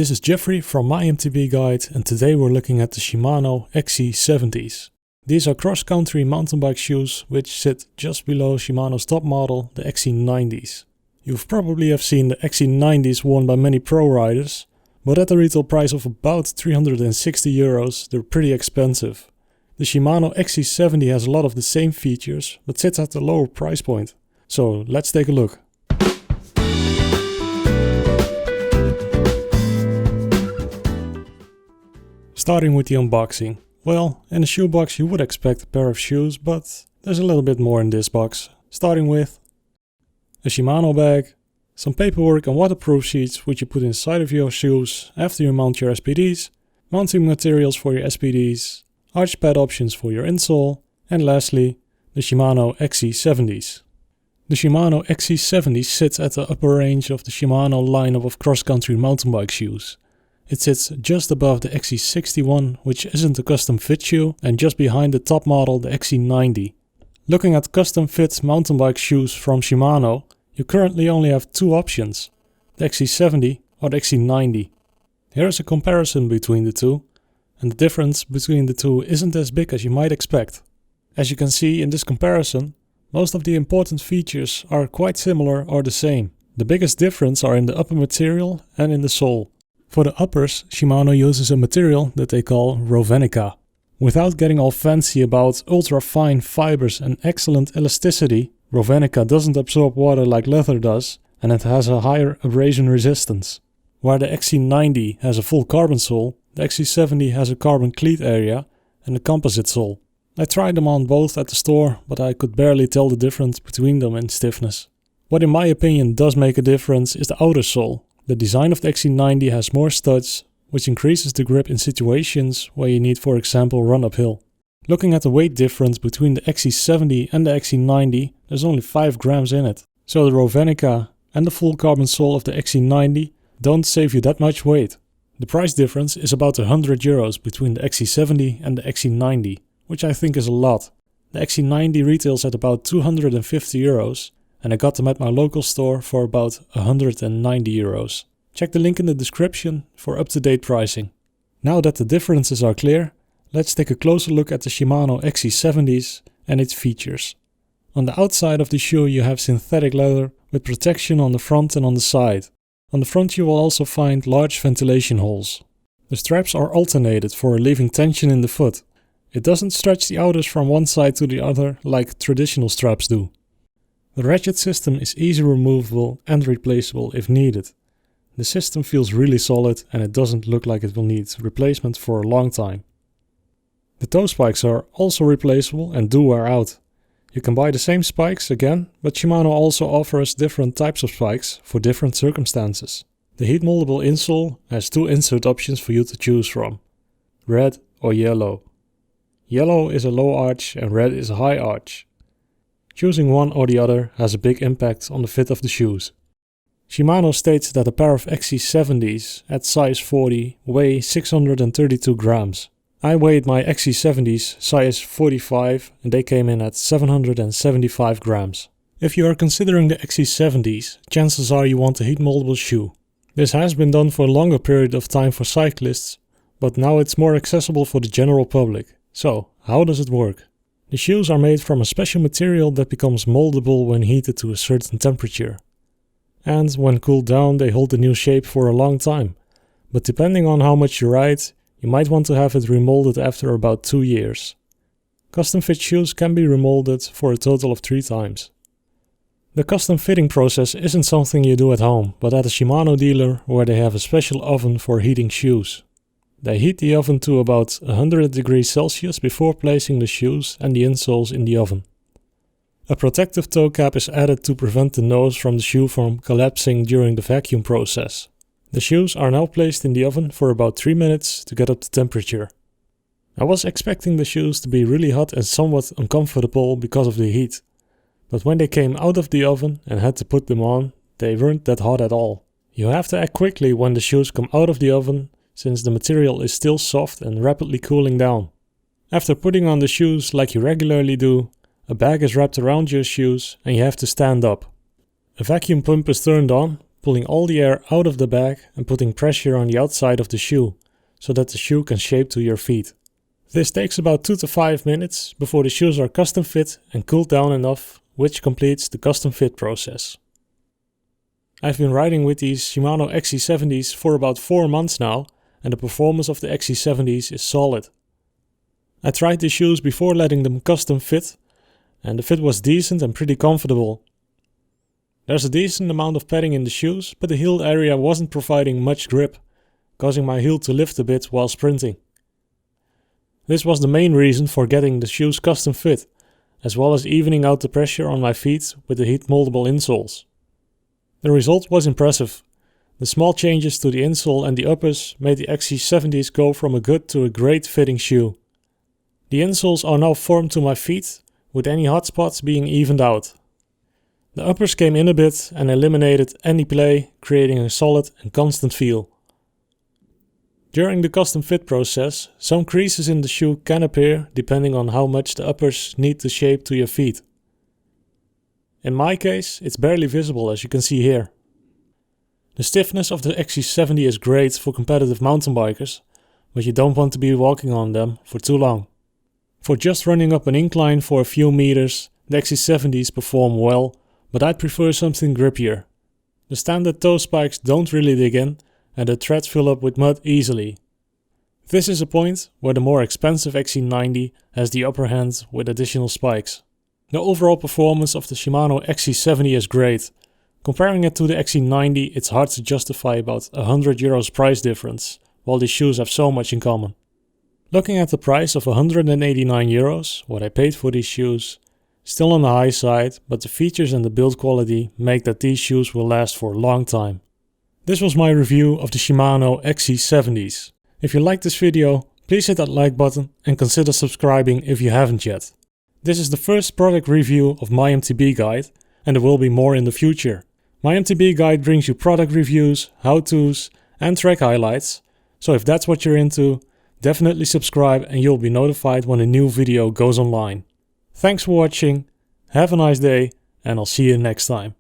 this is Jeffrey from my MTB.guide, and today we're looking at the Shimano XC70s. These are cross-country mountain bike shoes which sit just below Shimano's top model, the XC90s. You've probably have seen the XC90s worn by many pro riders, but at a retail price of about 360 euros, they're pretty expensive. The Shimano XC70 has a lot of the same features, but sits at a lower price point. So let's take a look. Starting with the unboxing. Well, in a shoebox you would expect a pair of shoes, but there's a little bit more in this box. Starting with a Shimano bag, some paperwork and waterproof sheets which you put inside of your shoes after you mount your SPDs, mounting materials for your SPDs, arch pad options for your insole, and lastly, the Shimano XC70s. The Shimano XC70 sits at the upper range of the Shimano lineup of cross-country mountain bike shoes. It sits just above the XC61, which isn't a custom fit shoe, and just behind the top model, the XC90. Looking at custom fit mountain bike shoes from Shimano, you currently only have two options, the XC70 or the XC90. Here is a comparison between the two, and the difference between the two isn't as big as you might expect. As you can see in this comparison, most of the important features are quite similar or the same. The biggest difference are in the upper material and in the sole. For the uppers, Shimano uses a material that they call Rovenica. Without getting all fancy about ultra-fine fibers and excellent elasticity, Rovenica doesn't absorb water like leather does, and it has a higher abrasion resistance. While the XC90 has a full carbon sole, the XC70 has a carbon cleat area and a composite sole. I tried them on both at the store, but I could barely tell the difference between them in stiffness. What in my opinion does make a difference is the outer sole. The design of the XC90 has more studs, which increases the grip in situations where you need, for example, run uphill. Looking at the weight difference between the XC70 and the XC90, there's only 5 grams in it. So the Rovenica and the full carbon sole of the XC90 don't save you that much weight. The price difference is about 100 euros between the XC70 and the XC90, which I think is a lot. The XC90 retails at about 250 euros, and I got them at my local store for about 190 euros. Check the link in the description for up-to-date pricing. Now that the differences are clear, let's take a closer look at the Shimano XC70s and its features. On the outside of the shoe you have synthetic leather with protection on the front and on the side. On the front you will also find large ventilation holes. The straps are alternated for relieving tension in the foot. It doesn't stretch the outers from one side to the other like traditional straps do. The ratchet system is easy removable and replaceable if needed. The system feels really solid and it doesn't look like it will need replacement for a long time. The toe spikes are also replaceable and do wear out. You can buy the same spikes again, but Shimano also offers different types of spikes for different circumstances. The heat moldable insole has 2 insert options for you to choose from, red or yellow. Yellow is a low arch and red is a high arch. Choosing one or the other has a big impact on the fit of the shoes. Shimano states that a pair of XC70s at size 40 weigh 632 grams. I weighed my XC70s size 45 and they came in at 775 grams. If you are considering the XC70s, chances are you want a heat moldable shoe. This has been done for a longer period of time for cyclists, but now it's more accessible for the general public. So, how does it work? The shoes are made from a special material that becomes moldable when heated to a certain temperature. And when cooled down they hold the new shape for a long time. But depending on how much you ride, you might want to have it remolded after about 2 years. Custom fit shoes can be remolded for a total of 3 times. The custom fitting process isn't something you do at home, but at a Shimano dealer where they have a special oven for heating shoes. They heat the oven to about 100 degrees Celsius before placing the shoes and the insoles in the oven. A protective toe cap is added to prevent the nose from the shoe from collapsing during the vacuum process. The shoes are now placed in the oven for about 3 minutes to get up the temperature. I was expecting the shoes to be really hot and somewhat uncomfortable because of the heat. But when they came out of the oven and had to put them on, they weren't that hot at all. You have to act quickly when the shoes come out of the oven, since the material is still soft and rapidly cooling down. After putting on the shoes like you regularly do, a bag is wrapped around your shoes and you have to stand up. A vacuum pump is turned on, pulling all the air out of the bag and putting pressure on the outside of the shoe, so that the shoe can shape to your feet. This takes about 2 to 5 minutes before the shoes are custom fit and cooled down enough, which completes the custom fit process. I've been riding with these Shimano XC70s for about 4 months now, and the performance of the XC70s is solid. I tried the shoes before letting them custom fit, and the fit was decent and pretty comfortable. There's a decent amount of padding in the shoes, but the heel area wasn't providing much grip, causing my heel to lift a bit while sprinting. This was the main reason for getting the shoes custom fit, as well as evening out the pressure on my feet with the heat moldable insoles. The result was impressive. The small changes to the insole and the uppers made the XC70s go from a good to a great fitting shoe. The insoles are now formed to my feet, with any hot spots being evened out. The uppers came in a bit and eliminated any play, creating a solid and constant feel. During the custom fit process, some creases in the shoe can appear depending on how much the uppers need to shape to your feet. In my case, it's barely visible, as you can see here. The stiffness of the XC70 is great for competitive mountain bikers, but you don't want to be walking on them for too long. For just running up an incline for a few meters, the XC70s perform well, but I'd prefer something grippier. The standard toe spikes don't really dig in, and the treads fill up with mud easily. This is a point where the more expensive XC90 has the upper hand with additional spikes. The overall performance of the Shimano XC70 is great. Comparing it to the XC90, it's hard to justify about €100 price difference, while these shoes have so much in common. Looking at the price of €189, what I paid for these shoes, still on the high side, but the features and the build quality make that these shoes will last for a long time. This was my review of the Shimano XC70s. If you liked this video, please hit that like button and consider subscribing if you haven't yet. This is the first product review of my MTB guide, and there will be more in the future. My MTB guide brings you product reviews, how-tos and track highlights, so if that's what you're into, definitely subscribe and you'll be notified when a new video goes online. Thanks for watching, have a nice day, and I'll see you next time.